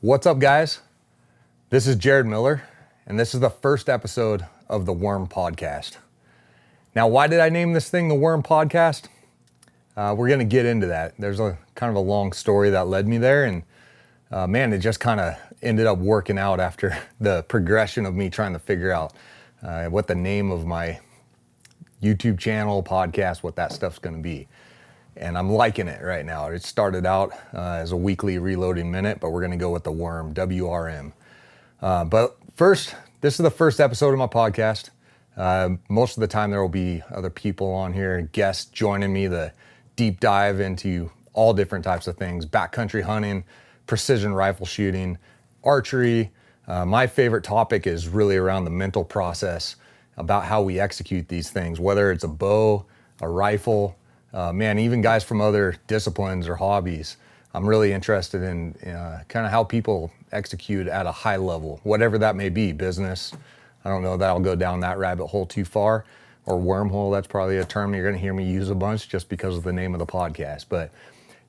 What's up, guys? This is Jared Miller, and this is the first episode of the WRM Podcast. Now, why did I name this thing the WRM Podcast? We're going to get into that. There's a kind of a long story that led me there, and man, it just kind of ended up working out after the progression of me trying to figure out what the name of my YouTube channel, podcast, what that stuff's going to be. And I'm liking it right now. It started out as a weekly reloading minute, but we're going to go with the WRM, WRM. But first, this is the first episode of my podcast. Most of the time there will be other people on here, guests joining me to deep dive into all different types of things: backcountry hunting, precision rifle shooting, archery. My favorite topic is really around the mental process about how we execute these things, whether it's a bow, a rifle, man, even guys from other disciplines or hobbies. I'm really interested in kind of how people execute at a high level, whatever that may be. Business, I don't know that I'll go down that rabbit hole too far, or wormhole. That's probably a term you're going to hear me use a bunch just because of the name of the podcast. But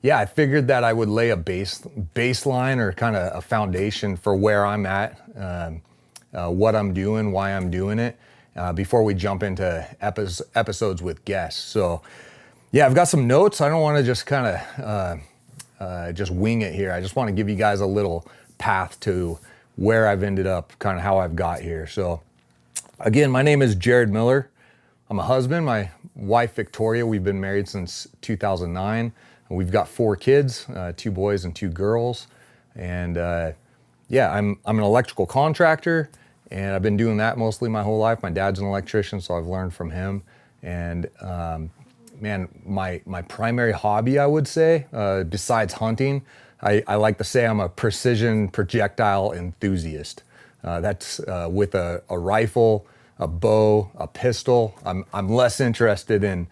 yeah, I figured that I would lay a baseline or kind of a foundation for where I'm at, what I'm doing, why I'm doing it, before we jump into episodes with guests. So yeah, I've got some notes. I don't want to just kind of just wing it here. I just want to give you guys a little path to where I've ended up, kind of how I've got here. So again, my name is Jared Miller. I'm a husband. My wife, Victoria, we've been married since 2009. We've got 4 kids, 2 boys and 2 girls. And yeah, I'm an electrical contractor, and I've been doing that mostly my whole life. My dad's an electrician, so I've learned from him. And man, my primary hobby, I would say, besides hunting, I like to say I'm a precision projectile enthusiast. That's with a rifle, a bow, a pistol. I'm less interested in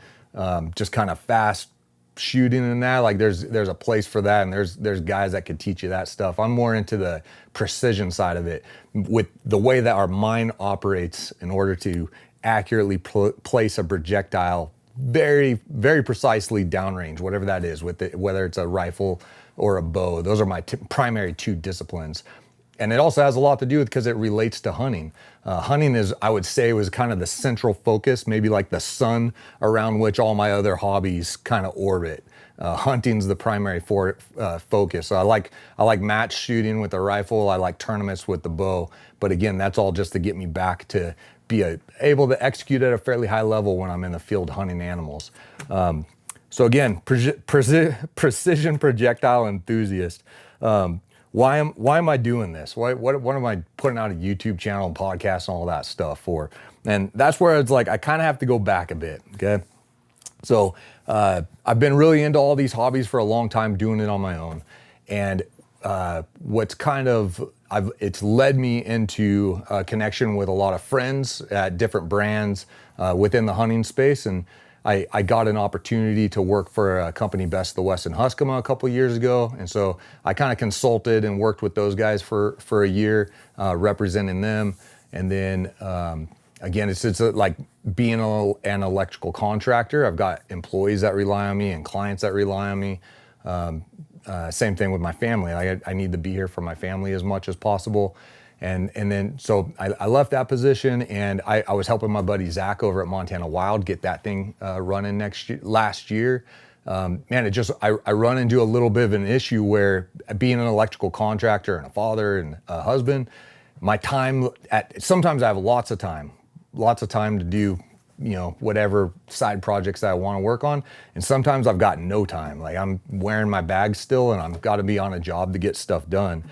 just kind of fast shooting and that. Like there's a place for that, and there's guys that could teach you that stuff. I'm more into the precision side of it, with the way that our mind operates in order to accurately place a projectile very, very precisely downrange, whatever that is, whether it's a rifle or a bow. Those are my primary 2 disciplines. And it also has a lot to do with, because it relates to hunting. Hunting is, I would say, was kind of the central focus, maybe like the sun around which all my other hobbies kind of orbit. Hunting's the primary focus. So I like match shooting with the rifle. I like tournaments with the bow. But again, that's all just to get me back to be able to execute at a fairly high level when I'm in the field hunting animals. So again, precision projectile enthusiast. Why am I doing this? What am I putting out a YouTube channel and podcast and all that stuff for? And that's where it's like I kind of have to go back a bit. Okay, so I've been really into all these hobbies for a long time, doing it on my own, and what's kind of it's led me into a connection with a lot of friends at different brands within the hunting space. And I got an opportunity to work for a company, Best of the West in Huskama, a couple of years ago. And so I kind of consulted and worked with those guys for a year, representing them. And then again, it's like being an electrical contractor. I've got employees that rely on me and clients that rely on me. Same thing with my family. I need to be here for my family as much as possible. And then, so I left that position, and I was helping my buddy Zach over at Montana Wild get that thing running last year. Man, I run into a little bit of an issue where, being an electrical contractor and a father and a husband, my time sometimes I have lots of time to do, whatever side projects that I want to work on. And sometimes I've got no time. Like I'm wearing my bag still, and I've got to be on a job to get stuff done.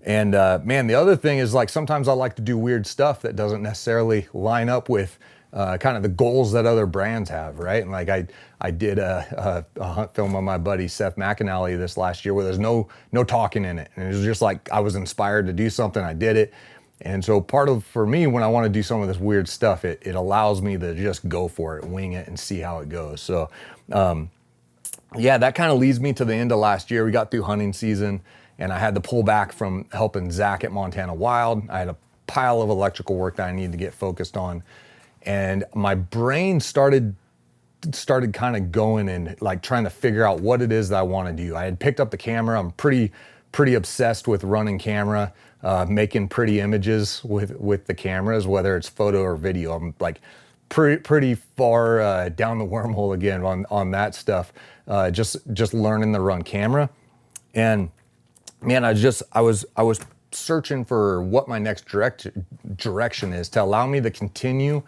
And man, the other thing is, like, sometimes I like to do weird stuff that doesn't necessarily line up with kind of the goals that other brands have, right? And like I did a hunt film on my buddy Seth McAnally this last year where there's no talking in it. And it was just like I was inspired to do something, I did it. And so for me, when I want to do some of this weird stuff, it allows me to just go for it, wing it, and see how it goes. So yeah, that kind of leads me to the end of last year. We got through hunting season, and I had to pull back from helping Zach at Montana Wild. I had a pile of electrical work that I needed to get focused on. And my brain started kind of going and like trying to figure out what it is that I want to do. I had picked up the camera. I'm pretty pretty obsessed with running camera, making pretty images with the cameras, whether it's photo or video. I'm like pretty far down the wormhole again on that stuff. Just learning to run camera. And man, I was searching for what my next direction is to allow me to continue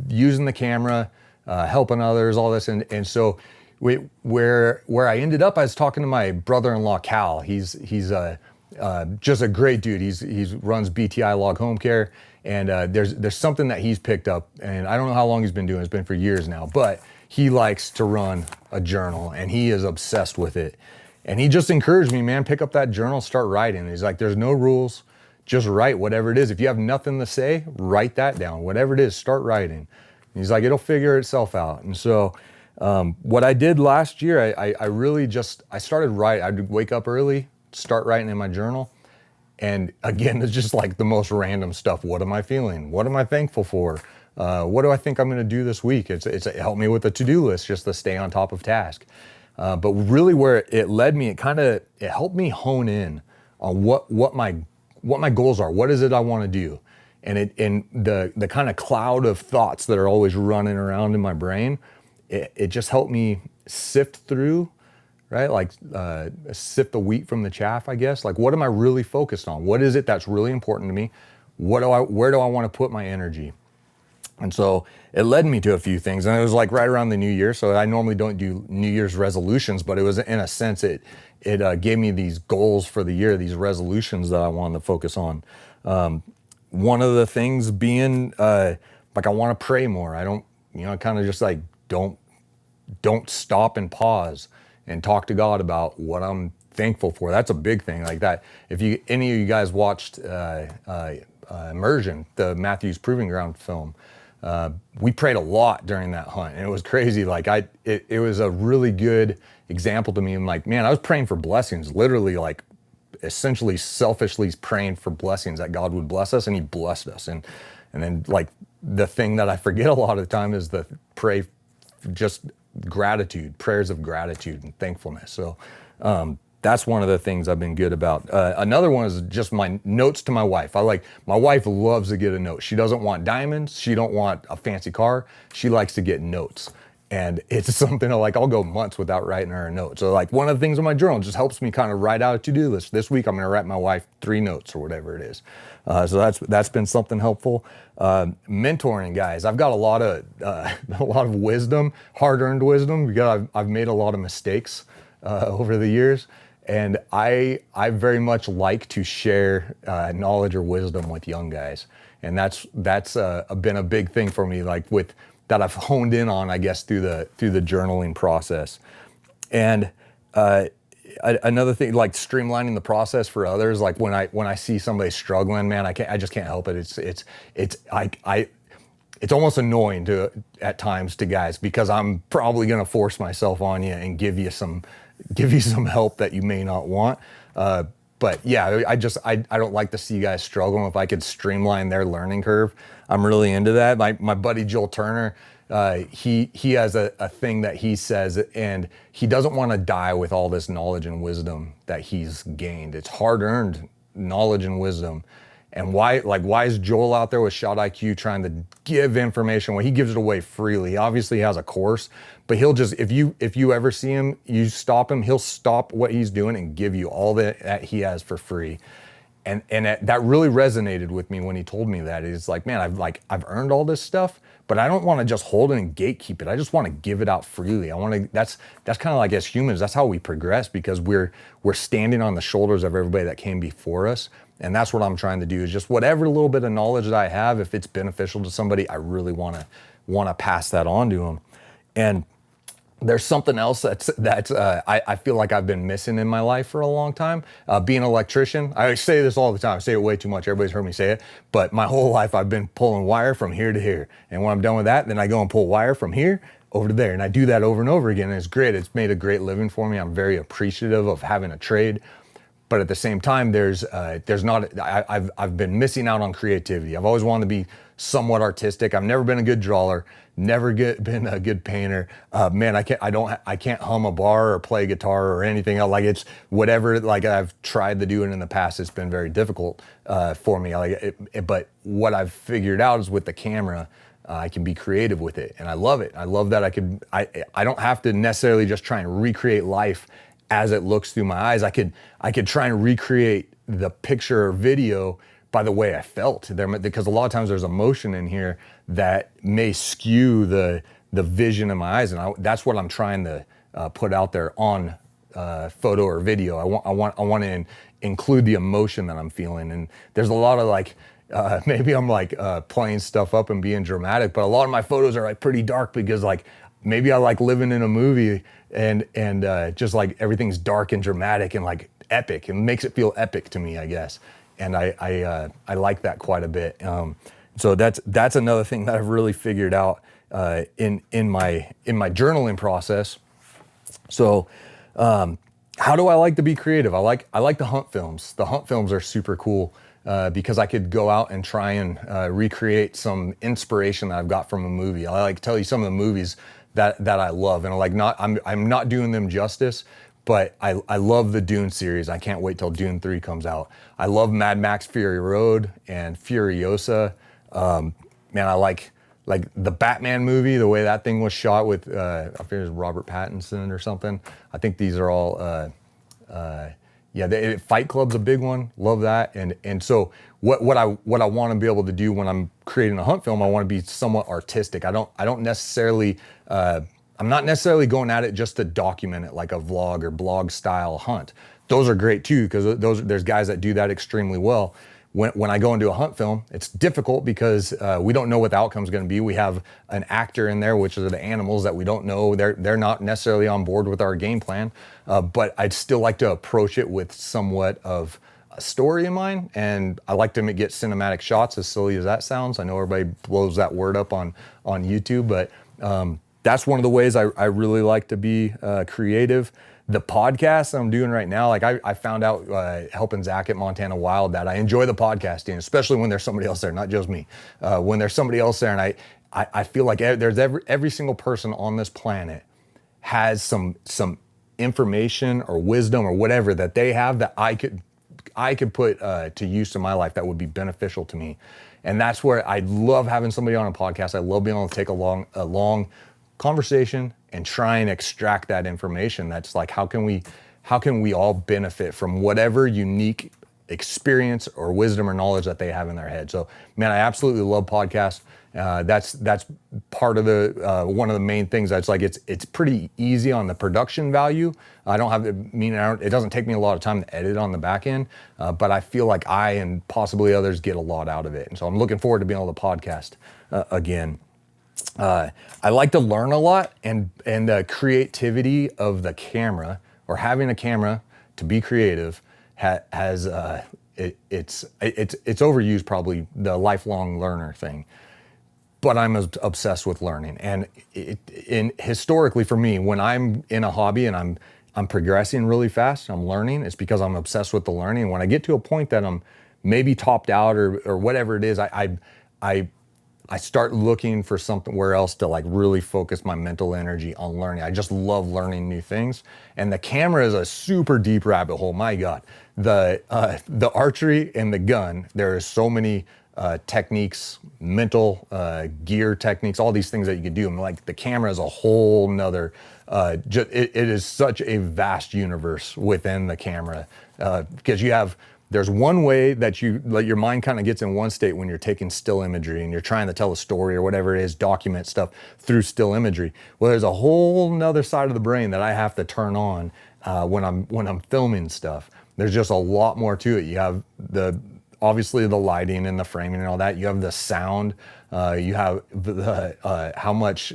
using the camera, helping others, all this. And so where I ended up, I was talking to my brother-in-law, Cal. He's just a great dude. He runs BTI Log Home Care, and there's something that he's picked up, and I don't know how long he's been doing. It's been for years now, but he likes to run a journal, and he is obsessed with it. And he just encouraged me, man, pick up that journal, start writing. He's like, there's no rules, just write whatever it is. If you have nothing to say, write that down. Whatever it is, start writing. And he's like, it'll figure itself out. And so what I did last year, I started writing. I'd wake up early, start writing in my journal. And again, it's just like the most random stuff. What am I feeling? What am I thankful for? What do I think I'm going to do this week? It helped me with a to-do list just to stay on top of task. But really where it led me, it helped me hone in on what my goals are. What is it I want to do? And the kind of cloud of thoughts that are always running around in my brain, it just helped me sift through, right? Like sift the wheat from the chaff, I guess. Like, what am I really focused on? What is it that's really important to me? Where do I want to put my energy? And so it led me to a few things, and it was like right around the new year. So I normally don't do New Year's resolutions, but it was, in a sense, it gave me these goals for the year, these resolutions that I wanted to focus on. One of the things being like I want to pray more. I don't, kind of just like don't stop and pause and talk to God about what I'm thankful for. That's a big thing like that. If any of you guys watched Immersion, the Matthews Proving Ground film, we prayed a lot during that hunt, and it was crazy. Like it was a really good example to me. I'm like, man, I was praying for blessings, literally, like essentially selfishly praying for blessings, that God would bless us, and he blessed us. And then like the thing that I forget a lot of the time is the pray just gratitude, prayers of gratitude and thankfulness. So that's one of the things I've been good about. Another one is just my notes to my wife. My wife loves to get a note. She doesn't want diamonds. She don't want a fancy car. She likes to get notes. And it's something like I'll go months without writing her a note. So like one of the things in my journal just helps me kind of write out a to-do list. This week I'm going to write my wife 3 notes or whatever it is. So that's been something helpful. Mentoring guys. I've got a lot of wisdom, hard-earned wisdom, because I've made a lot of mistakes over the years. And I very much like to share knowledge or wisdom with young guys, and that's been a big thing for me, like that I've honed in on, I guess, through the journaling process. And another thing, like streamlining the process for others. Like when I see somebody struggling, man, I just can't help it. It's almost annoying at times to guys, because I'm probably gonna force myself on you and give you some help that you may not want. But yeah, I don't like to see guys struggle. If I could streamline their learning curve, I'm really into that. My buddy Joel Turner, he has a thing that he says, and he doesn't want to die with all this knowledge and wisdom that he's gained. It's hard-earned knowledge and wisdom. And why is Joel out there with Shot IQ trying to give information? Well, he gives it away freely. He obviously has a course, but he'll just, if you ever see him, you stop him, he'll stop what he's doing and give you all that he has for free. And that really resonated with me when he told me that. It's like, man, I've earned all this stuff, but I don't want to just hold it and gatekeep it. I just want to give it out freely. That's kind of like, as humans, that's how we progress, because we're standing on the shoulders of everybody that came before us. And that's what I'm trying to do, is just whatever little bit of knowledge that I have, if it's beneficial to somebody, I really want to pass that on to them. And there's something else I feel like I've been missing in my life for a long time. Being an electrician, I say this all the time. I say it way too much. Everybody's heard me say it. But my whole life I've been pulling wire from here to here. And when I'm done with that, then I go and pull wire from here over to there. And I do that over and over again. And it's great. It's made a great living for me. I'm very appreciative of having a trade. But at the same time, I've been missing out on creativity. I've always wanted to be somewhat artistic. I've never been a good drawer, been a good painter. Man, I can't hum a bar or play guitar or anything else. Like, it's whatever, like, I've tried to do it in the past, it's been very difficult for me. But what I've figured out is with the camera, I can be creative with it, and I love it. I love that I don't have to necessarily just try and recreate life as it looks through my eyes. I could try and recreate the picture or video by the way I felt there, because a lot of times there's emotion in here that may skew the vision in my eyes, and that's what I'm trying to put out there on photo or video. I want to include the emotion that I'm feeling, and there's a lot of like. Maybe I'm like playing stuff up and being dramatic, but a lot of my photos are like pretty dark because like maybe I like living in a movie and just like everything's dark and dramatic and like epic, and makes it feel epic to me, I guess. And I like that quite a bit. So that's another thing that I've really figured out in my journaling process. So how do I like to be creative? I like to hunt films. The hunt films are super cool. Because I could go out and try and recreate some inspiration that I've got from a movie. I like to tell you some of the movies that I love, and I'm not doing them justice, but I love the Dune series. I can't wait till Dune 3 comes out. I love Mad Max Fury Road and Furiosa. Man, I like the Batman movie, the way that thing was shot with I think it was Robert Pattinson or something. I think these are all Fight Club's a big one. Love that. And so what I want to be able to do when I'm creating a hunt film, I want to be somewhat artistic. I'm not necessarily going at it just to document it like a vlog or blog style hunt. Those are great too, because there's guys that do that extremely well. When I go into a hunt film, it's difficult because we don't know what the outcome's going to be. We have an actor in there, which are the animals that we don't know. They're not necessarily on board with our game plan, but I'd still like to approach it with somewhat of a story in mind, and I like to get cinematic shots, as silly as that sounds. I know everybody blows that word up on YouTube, but that's one of the ways I really like to be creative. The podcast I'm doing right now, like I found out helping Zach at Montana Wild that I enjoy the podcasting, especially when there's somebody else there, not just me. When there's somebody else there, and I feel like there's every single person on this planet has some information or wisdom or whatever that they have that I could put to use in my life that would be beneficial to me. And that's where I love having somebody on a podcast. I love being able to take a long conversation and try and extract that information. That's like, how can we all benefit from whatever unique experience or wisdom or knowledge that they have in their head. So, man, I absolutely love podcasts. That's part of the one of the main things. That's like it's pretty easy on the production value. It doesn't take me a lot of time to edit on the back end, but I feel like I and possibly others get a lot out of it. And so I'm looking forward to being able to podcast again. I like to learn a lot, and the creativity of the camera, or having a camera to be creative, has it's overused, probably the lifelong learner thing. But I'm obsessed with learning, and historically for me, when I'm in a hobby and I'm progressing really fast, I'm learning, it's because I'm obsessed with the learning. When I get to a point that I'm maybe topped out or whatever it is, I start looking for somewhere else to like really focus my mental energy on learning. I just love learning new things. And the camera is a super deep rabbit hole. My God, the archery and the gun, there are so many techniques, mental gear techniques, all these things that you could do. And like the camera is a whole nother, it is such a vast universe within the camera, because there's one way that your mind kind of gets in one state when you're taking still imagery and you're trying to tell a story or whatever it is, document stuff through still imagery. Well, there's a whole nother side of the brain that I have to turn on when I'm filming stuff. There's just a lot more to it. You have obviously the lighting and the framing and all that. You have the sound. You have the how much.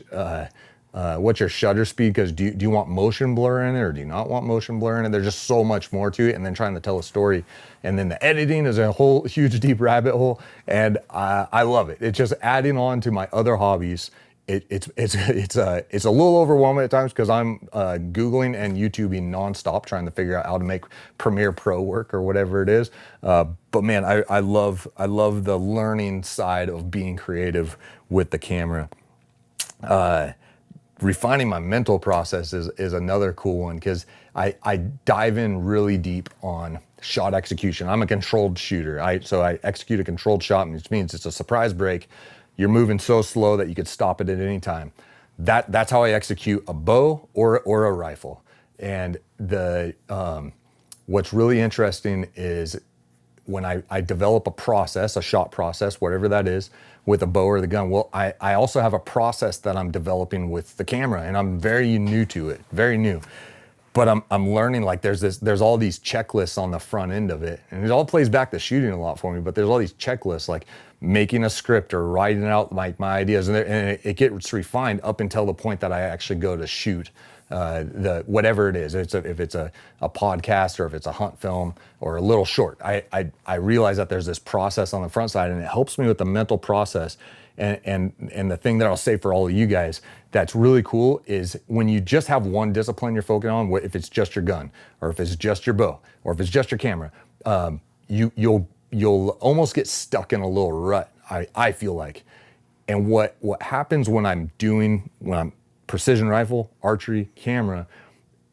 What's your shutter speed? Because do you want motion blur in it, or do you not want motion blur in it? There's just so much more to it, and then trying to tell a story. And then the editing is a whole huge deep rabbit hole, and I love it. It's just adding on to my other hobbies it's a little overwhelming at times because I'm Googling and YouTubing nonstop trying to figure out how to make Premiere Pro work or whatever it is. But man, I love the learning side of being creative with the camera. Refining my mental process is another cool one because I dive in really deep on shot execution. I'm a controlled shooter. So I execute a controlled shot, which means it's a surprise break. You're moving so slow that you could stop it at any time. That's how I execute a bow or a rifle. And what's really interesting is when I develop a process, a shot process, whatever that is, with a bow or the gun, well, I also have a process that I'm developing with the camera, and I'm very new to it, very new. But I'm learning, like there's all these checklists on the front end of it, and it all plays back to shooting a lot for me. But there's all these checklists, like making a script or writing out like my ideas, and it gets refined up until the point that I actually go to shoot whatever it is. If it's a podcast or if it's a hunt film or a little short. I realize that there's this process on the front side, and it helps me with the mental process. And the thing that I'll say for all of you guys that's really cool is when you just have one discipline you're focusing on, if it's just your gun or if it's just your bow or if it's just your camera, you'll almost get stuck in a little rut, I feel like. And what happens when I'm precision rifle, archery, camera,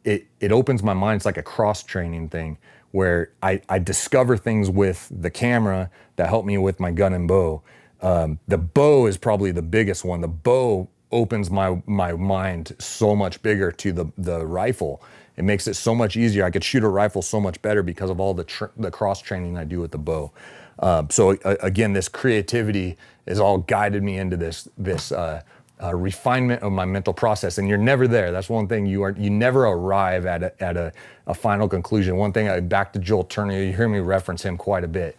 it opens my mind. It's like a cross-training thing where I discover things with the camera that help me with my gun and bow. The bow is probably the biggest one. The bow opens my mind so much bigger to the rifle. It makes it so much easier. I could shoot a rifle so much better because of all the cross training I do with the bow. So again, this creativity has all guided me into this refinement of my mental process. And you're never there. That's one thing. You never arrive at a final conclusion. One thing, back to Joel Turner, you hear me reference him quite a bit.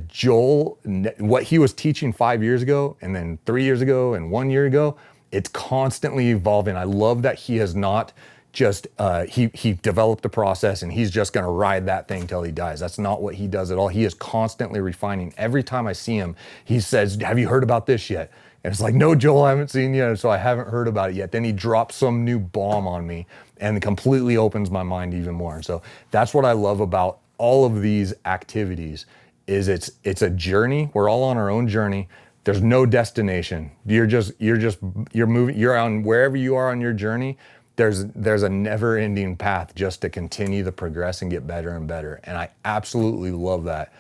Joel, what he was teaching 5 years ago and then 3 years ago and 1 year ago, it's constantly evolving. I love that he has not just, he developed a process and he's just going to ride that thing till he dies. That's not what he does at all. He is constantly refining. Every time I see him, he says, have you heard about this yet? And it's like, no, Joel, I haven't seen it yet, so I haven't heard about it yet. Then he drops some new bomb on me and completely opens my mind even more. And so that's what I love about all of these activities is it's a journey. We're all on our own journey. There's no destination. You're moving, you're on wherever you are on your journey. There's a never ending path just to continue to progress and get better and better. And I absolutely love that.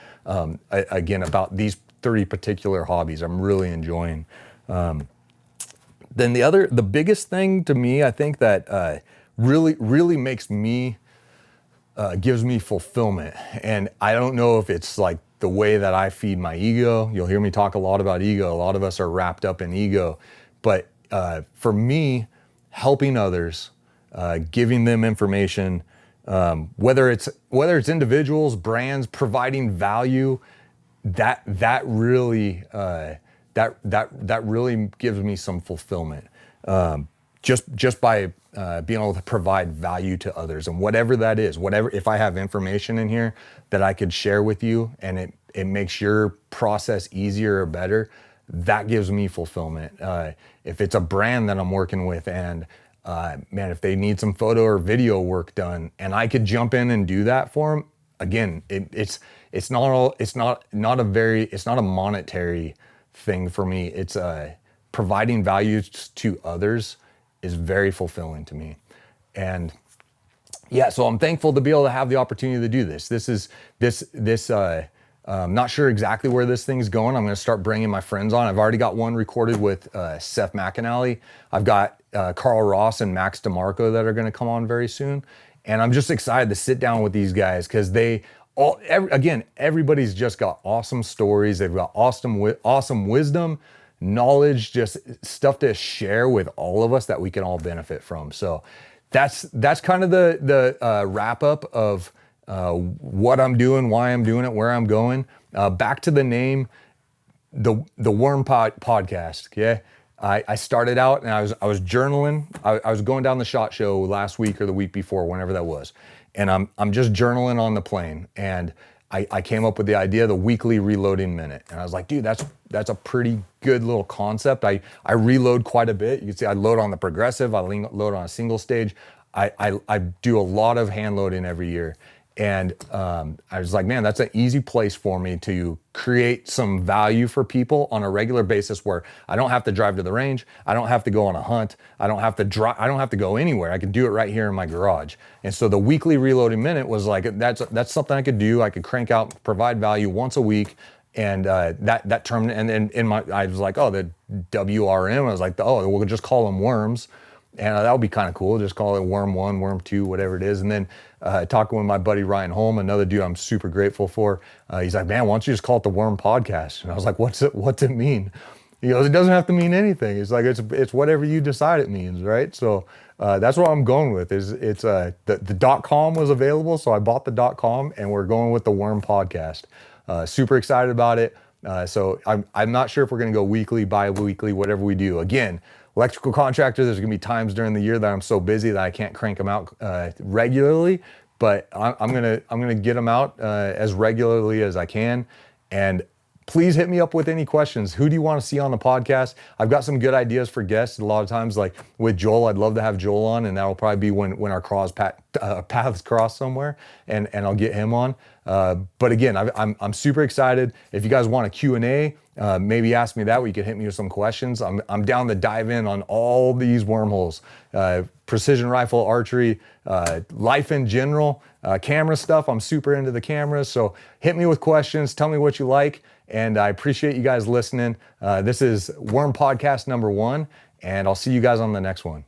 Again, about these 3 particular hobbies, I'm really enjoying. Then the biggest thing to me, I think that really makes me, gives me fulfillment. And I don't know if it's like the way that I feed my ego. You'll hear me talk a lot about ego. A lot of us are wrapped up in ego. But for me, helping others, giving them information, whether it's individuals, brands, providing value, that really gives me some fulfillment. Just by being able to provide value to others, and whatever that is, if I have information in here that I could share with you and it makes your process easier or better, that gives me fulfillment. If it's a brand that I'm working with and man, if they need some photo or video work done and I could jump in and do that for them, again, it's not a monetary thing for me. It's providing value to others is very fulfilling to me. And yeah, so I'm thankful to be able to have the opportunity to do this. I'm not sure exactly where this thing's going. I'm going to start bringing my friends on. I've already got one recorded with Seth McAnally. I've got Carl Ross and Max DeMarco that are going to come on very soon. And I'm just excited to sit down with these guys because everybody's just got awesome stories. They've got awesome wisdom, knowledge, just stuff to share with all of us that we can all benefit from. So that's kind of the wrap up of what I'm doing, why I'm doing it, where I'm going. Back to the name, the WRM Podcast. Okay, I started out and I was journaling. I was going down the SHOT Show last week or the week before, whenever that was, and I'm just journaling on the plane, and I came up with the idea of the weekly reloading minute, and I was like, dude, that's that's a pretty good little concept. I reload quite a bit. You can see I load on the progressive, I load on a single stage. I do a lot of hand loading every year. And I was like, man, that's an easy place for me to create some value for people on a regular basis where I don't have to drive to the range. I don't have to go on a hunt. I don't have to go anywhere. I can do it right here in my garage. And so the weekly reloading minute was like, that's something I could do. I could crank out, provide value once a week. And that term, and then I was like, oh, the WRM, I was like, oh, we'll just call them worms. And that would be kind of cool. Just call it Worm 1, Worm 2, whatever it is. And then talking with my buddy Ryan Holm, another dude I'm super grateful for. He's like, man, why don't you just call it the Worm Podcast? And I was like, what's it mean? He goes, it doesn't have to mean anything. It's like, it's whatever you decide it means, right? So that's what I'm going with. The .com was available, so I bought the .com, and we're going with the Worm Podcast. Super excited about it. So I'm not sure if we're going to go weekly, bi-weekly, whatever we do. Again, electrical contractor, there's gonna be times during the year that I'm so busy that I can't crank them out regularly, but I'm gonna get them out as regularly as I can. And please hit me up with any questions. Who do you want to see on the podcast? I've got some good ideas for guests. A lot of times, like with Joel, I'd love to have Joel on, and that'll probably be when our paths cross somewhere, and I'll get him on. But again, I'm super excited. If you guys want a Q&A, maybe ask me that. You can hit me with some questions. I'm down to dive in on all these wormholes, precision rifle, archery, life in general, camera stuff. I'm super into the cameras. So hit me with questions. Tell me what you like. And I appreciate you guys listening. This is Worm Podcast number 1, and I'll see you guys on the next one.